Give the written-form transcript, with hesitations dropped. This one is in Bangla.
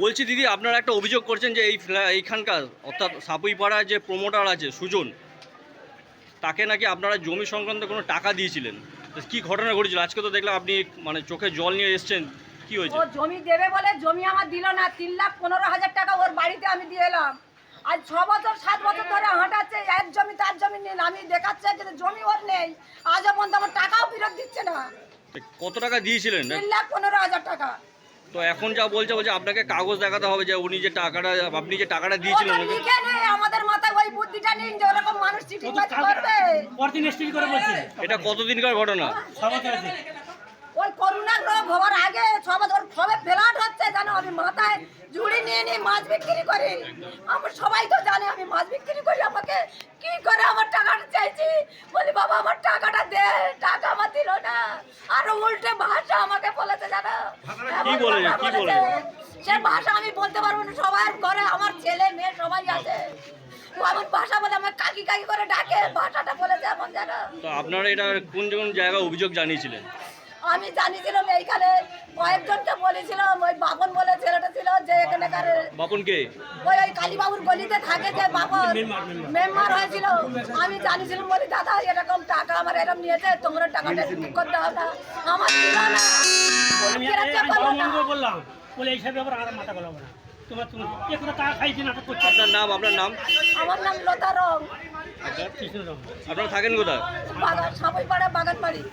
বলছি দিদি, আপনারা একটা অভিযোগ করছেন যে এইখানকার অর্থাৎ সাপুইপাড়ার যে প্রমোটার আছে সুজন, তাকে নাকি আপনারা জমি সংক্রান্ত কোনো টাকা দিয়েছিলেন। তো কি ঘটনা ঘটেছিল? আজকে তো দেখলাম আপনি মানে চোখে জল নিয়ে এসেছেন, কি হয়েছে? ও জমি দেবে বলে জমি আমার দিল না। 3,15,000 টাকা ওর বাড়িতে আমি দিয়ে এলাম। আজ 6 বছর 7 বছর ধরে হাঁটাচ্ছে, এক জমি তার জমি নিন আমি দেখাচ্ছে, কিন্তু জমি ওর নেই। আজও পর্যন্ত আমার টাকাও ফেরত দিচ্ছে না। কত টাকা দিয়েছিলেন? 3,15,000 টাকা। তো এখন যা বলছে আপনাকে কাগজ দেখাতে হবে যে উনি যে টাকাটা, আপনি যে টাকাটা দিয়েছিলেন। ওটা লিখে নেই, আমাদের মাথায় ওই বুদ্ধিটা নেই যে ওরকম মানুষ চিঠিবাজি করবে। এটা কতদিনকার ঘটনা? ওই করোনা রোগ হওয়ার আগে 6 বছর সবে ফ্ল্যাট হচ্ছে জানো। আমি মাথায় ঝুড়ি নিয়ে নিয়ে মাছ বিক্রি করি। আমার সবাই তো জানে আমি মাছ বিক্রি করি। আমাকে কি করে আমার টাকাটা চাইছি, বলি বাবা আমার টাকাটা দে, টাকা আমার দিল না। আর উল্টে ভাষা আমাকে বলেছে জানো। কি বলে? সে ভাষা আমি বলতে পারবো না। সবাই করে, আমার ছেলে মেয়ে সবাই আছে। ও আমার ভাষা বলে আমার কাকি কাকি করে ডাকে, ভাষাটা বলেছে এমন জানো। তো আপনারা এটা কোন কোন জায়গায় অভিযোগ জানিয়েছিলেন? আমি জানিয়েছিলাম এইখানে কয়েকজনকে বলেছিলাম। ওই বাপন বলে ছেলেটা ছিল যে এখানকার। বাপন কে? ওই কালীবাবুর গলিতে থাকে যে বাপন মেম্বার হয়েছিল। আমি জানিয়েছিলাম, বলি দাদা এরকম টাকা আমার এরকম নিয়েছে, তোমরা টাকাটা ঠিক করতে হবে না। আমার ছিল না, বললাম বলে এই সব ব্যাপার আর মাথা গলাবো না। তোমার তুমি একটা টাকা খাইছি না করছি। আপনার নাম? আপনার নাম? আমার নাম লতা রং। আপনারা থাকেন কোথায়? বাগান সাপুইপাড়া বাগান বাড়ি।